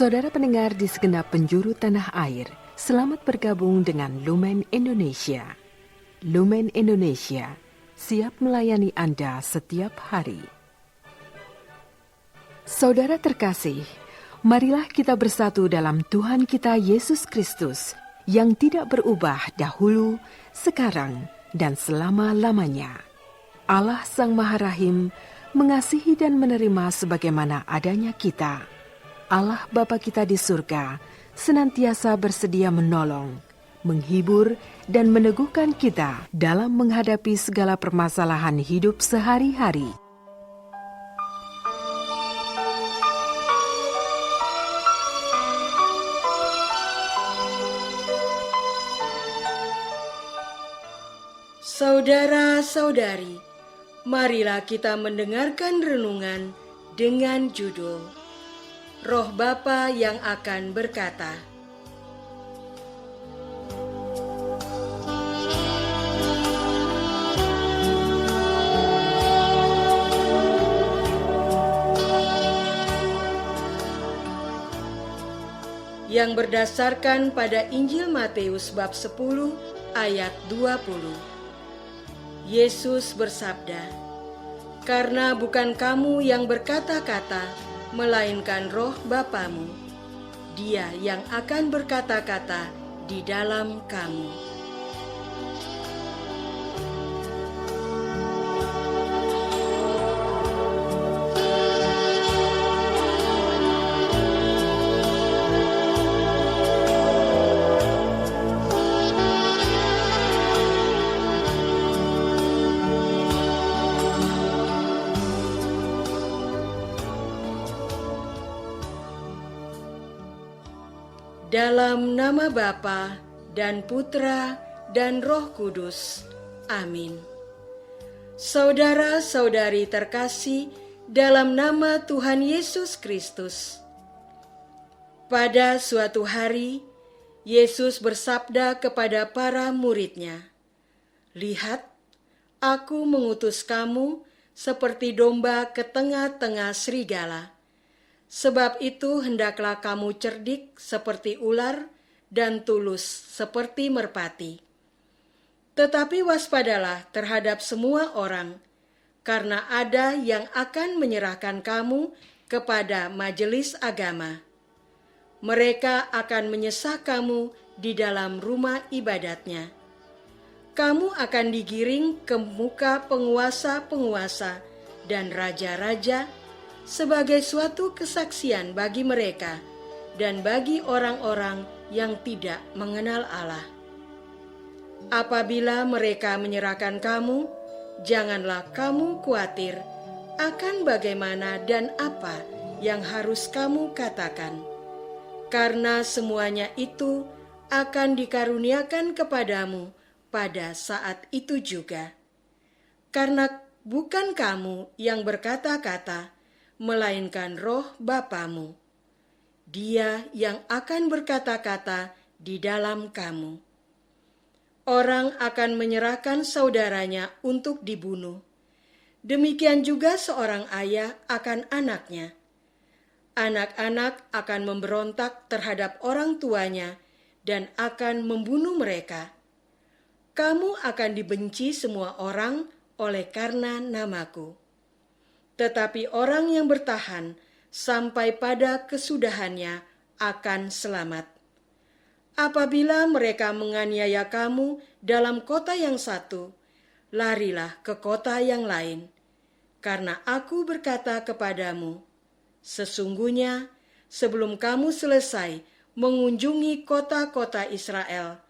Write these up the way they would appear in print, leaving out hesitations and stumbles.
Saudara pendengar di segenap penjuru tanah air, selamat bergabung dengan Lumen Indonesia. Lumen Indonesia siap melayani Anda setiap hari. Saudara terkasih, marilah kita bersatu dalam Tuhan kita Yesus Kristus yang tidak berubah dahulu, sekarang, dan selama-lamanya. Allah Sang Maha Rahim mengasihi dan menerima sebagaimana adanya kita. Allah Bapa kita di surga senantiasa bersedia menolong, menghibur, dan meneguhkan kita dalam menghadapi segala permasalahan hidup sehari-hari. Saudara-saudari, marilah kita mendengarkan renungan dengan judul Roh Bapa yang akan berkata. Yang berdasarkan pada Injil Matius bab 10 ayat 20. Yesus bersabda, "Karena bukan kamu yang berkata-kata, melainkan roh Bapamu, Dia yang akan berkata-kata di dalam kamu." Dalam nama Bapa dan Putra dan Roh Kudus. Amin. Saudara-saudari terkasih dalam nama Tuhan Yesus Kristus. Pada suatu hari, Yesus bersabda kepada para murid-Nya, "Lihat, aku mengutus kamu seperti domba ke tengah-tengah serigala. Sebab itu hendaklah kamu cerdik seperti ular dan tulus seperti merpati. Tetapi waspadalah terhadap semua orang, karena ada yang akan menyerahkan kamu kepada majelis agama. Mereka akan menyesah kamu di dalam rumah ibadatnya. Kamu akan digiring ke muka penguasa-penguasa dan raja-raja sebagai suatu kesaksian bagi mereka dan bagi orang-orang yang tidak mengenal Allah. Apabila mereka menyerahkan kamu, janganlah kamu khawatir akan bagaimana dan apa yang harus kamu katakan, karena semuanya itu akan dikaruniakan kepadamu pada saat itu juga. Karena bukan kamu yang berkata-kata, melainkan roh Bapamu, Dia yang akan berkata-kata di dalam kamu. Orang akan menyerahkan saudaranya untuk dibunuh. Demikian juga seorang ayah akan anaknya. Anak-anak akan memberontak terhadap orang tuanya dan akan membunuh mereka. Kamu akan dibenci semua orang oleh karena namaku. Tetapi orang yang bertahan sampai pada kesudahannya akan selamat. Apabila mereka menganiaya kamu dalam kota yang satu, larilah ke kota yang lain. Karena aku berkata kepadamu, sesungguhnya sebelum kamu selesai mengunjungi kota-kota Israel,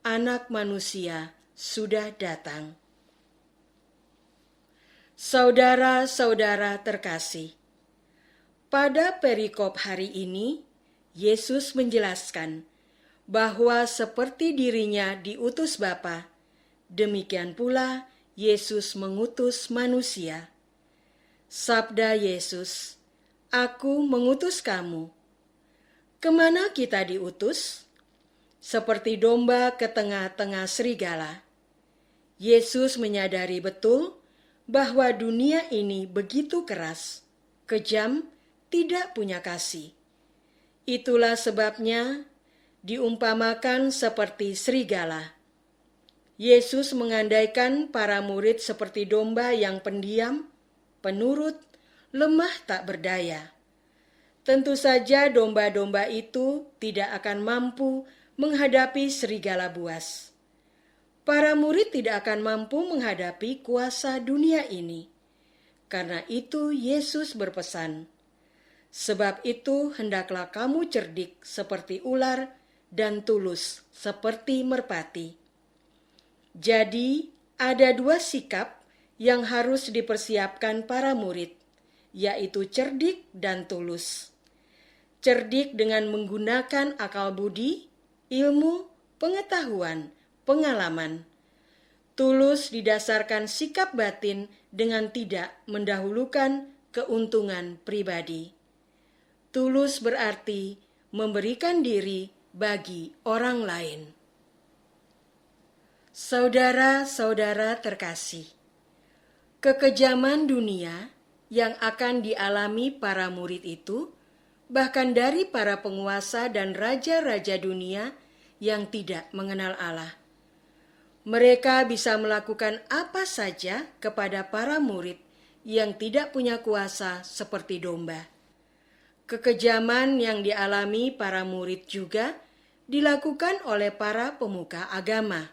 Anak Manusia sudah datang." Saudara-saudara terkasih, pada perikop hari ini, Yesus menjelaskan bahwa seperti dirinya diutus Bapa, demikian pula Yesus mengutus manusia. Sabda Yesus, "Aku mengutus kamu." Kemana kita diutus? Seperti domba ke tengah-tengah serigala. Yesus menyadari betul bahwa dunia ini begitu keras, kejam, tidak punya kasih. Itulah sebabnya diumpamakan seperti serigala. Yesus mengandaikan para murid seperti domba yang pendiam, penurut, lemah tak berdaya. Tentu saja domba-domba itu tidak akan mampu menghadapi serigala buas. Para murid tidak akan mampu menghadapi kuasa dunia ini. Karena itu Yesus berpesan, "Sebab itu hendaklah kamu cerdik seperti ular dan tulus seperti merpati." Jadi, ada dua sikap yang harus dipersiapkan para murid, yaitu cerdik dan tulus. Cerdik dengan menggunakan akal budi, ilmu, pengetahuan, pengalaman. Tulus didasarkan sikap batin dengan tidak mendahulukan keuntungan pribadi. Tulus berarti memberikan diri bagi orang lain. Saudara-saudara terkasih, kekejaman dunia yang akan dialami para murid itu, bahkan dari para penguasa dan raja-raja dunia yang tidak mengenal Allah. Mereka bisa melakukan apa saja kepada para murid yang tidak punya kuasa seperti domba. Kekejaman yang dialami para murid juga dilakukan oleh para pemuka agama.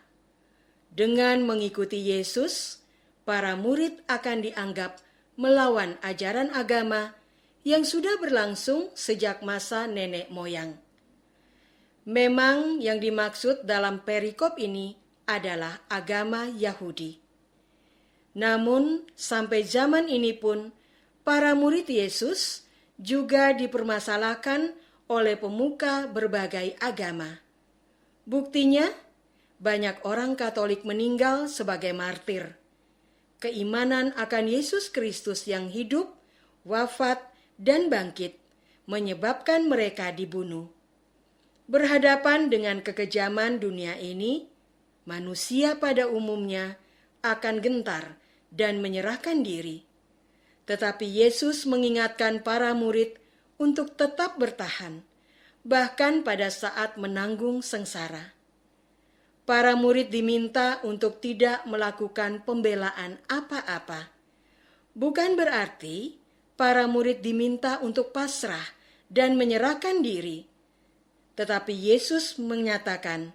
Dengan mengikuti Yesus, para murid akan dianggap melawan ajaran agama yang sudah berlangsung sejak masa nenek moyang. Memang yang dimaksud dalam perikop ini adalah agama Yahudi. Namun sampai zaman ini pun para murid Yesus juga dipermasalahkan oleh pemuka berbagai agama. Buktinya, banyak orang Katolik meninggal sebagai martir. Keimanan akan Yesus Kristus yang hidup, wafat, dan bangkit menyebabkan mereka dibunuh. Berhadapan dengan kekejaman dunia ini, manusia pada umumnya akan gentar dan menyerahkan diri. Tetapi Yesus mengingatkan para murid untuk tetap bertahan, bahkan pada saat menanggung sengsara. Para murid diminta untuk tidak melakukan pembelaan apa-apa. Bukan berarti para murid diminta untuk pasrah dan menyerahkan diri. Tetapi Yesus menyatakan,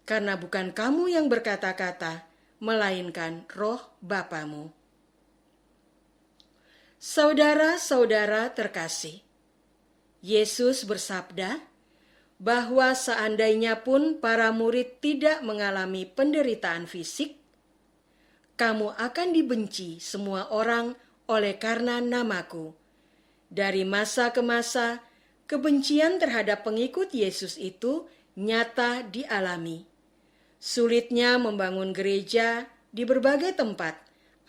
"Karena bukan kamu yang berkata-kata, melainkan roh Bapamu." Saudara-saudara terkasih, Yesus bersabda bahwa seandainya pun para murid tidak mengalami penderitaan fisik, kamu akan dibenci semua orang oleh karena namaku. Dari masa ke masa, kebencian terhadap pengikut Yesus itu nyata dialami. Sulitnya membangun gereja di berbagai tempat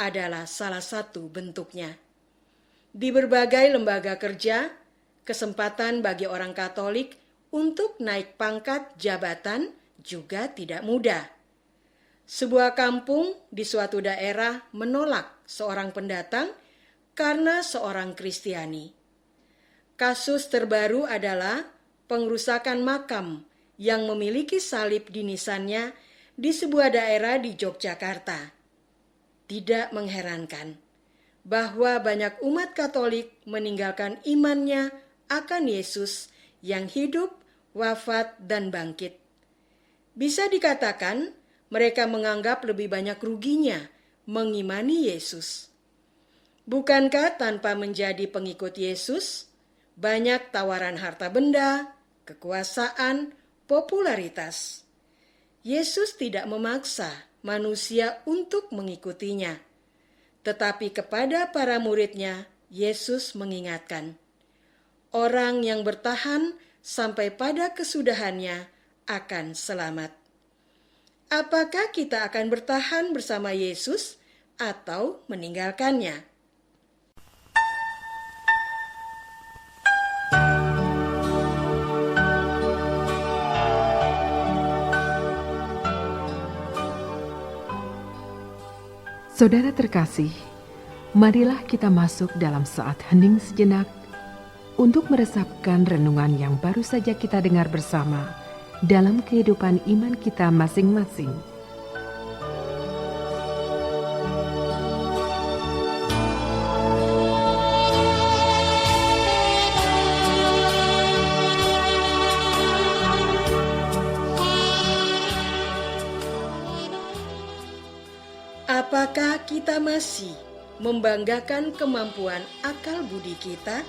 adalah salah satu bentuknya. Di berbagai lembaga kerja, kesempatan bagi orang Katolik untuk naik pangkat jabatan juga tidak mudah. Sebuah kampung di suatu daerah menolak seorang pendatang karena seorang Kristiani. Kasus terbaru adalah pengrusakan makam yang memiliki salib di nisannya di sebuah daerah di Yogyakarta. Tidak mengherankan bahwa banyak umat Katolik meninggalkan imannya akan Yesus yang hidup, wafat, dan bangkit. Bisa dikatakan mereka menganggap lebih banyak ruginya mengimani Yesus. Bukankah tanpa menjadi pengikut Yesus, banyak tawaran harta benda, kekuasaan, popularitas? Yesus tidak memaksa manusia untuk mengikutinya. Tetapi kepada para muridnya, Yesus mengingatkan, orang yang bertahan sampai pada kesudahannya akan selamat. Apakah kita akan bertahan bersama Yesus atau meninggalkannya? Saudara terkasih, marilah kita masuk dalam saat hening sejenak untuk meresapkan renungan yang baru saja kita dengar bersama dalam kehidupan iman kita masing-masing. Apakah kita masih membanggakan kemampuan akal budi kita?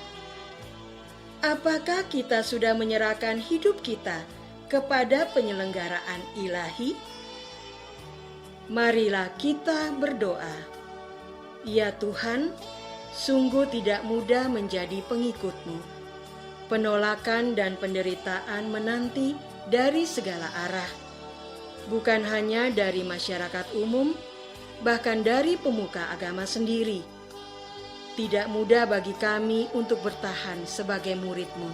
Apakah kita sudah menyerahkan hidup kita kepada penyelenggaraan ilahi? Marilah kita berdoa. Ya Tuhan, sungguh tidak mudah menjadi pengikut-Mu. Penolakan dan penderitaan menanti dari segala arah. Bukan hanya dari masyarakat umum, bahkan dari pemuka agama sendiri. Tidak mudah bagi kami untuk bertahan sebagai murid-Mu.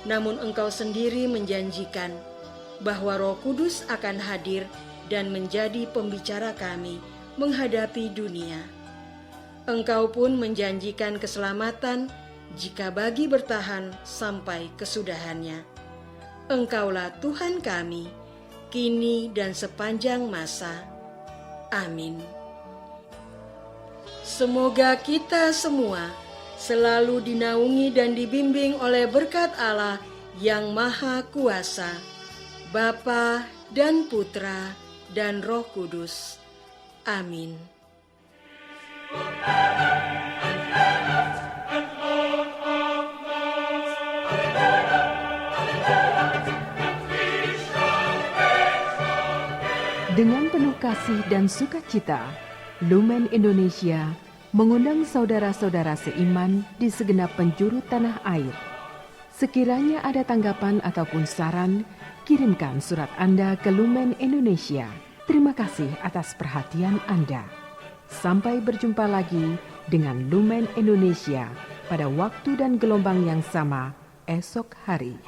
Namun Engkau sendiri menjanjikan bahwa Roh Kudus akan hadir dan menjadi pembicara kami menghadapi dunia. Engkau pun menjanjikan keselamatan jika bagi bertahan sampai kesudahannya. Engkaulah Tuhan kami, kini dan sepanjang masa. Amin. Semoga kita semua selalu dinaungi dan dibimbing oleh berkat Allah yang Maha Kuasa, Bapa dan Putra dan Roh Kudus. Amin. Dengan penuh kasih dan sukacita, Lumen Indonesia mengundang saudara-saudara seiman di segenap penjuru tanah air. Sekiranya ada tanggapan ataupun saran, kirimkan surat Anda ke Lumen Indonesia. Terima kasih atas perhatian Anda. Sampai berjumpa lagi dengan Lumen Indonesia pada waktu dan gelombang yang sama esok hari.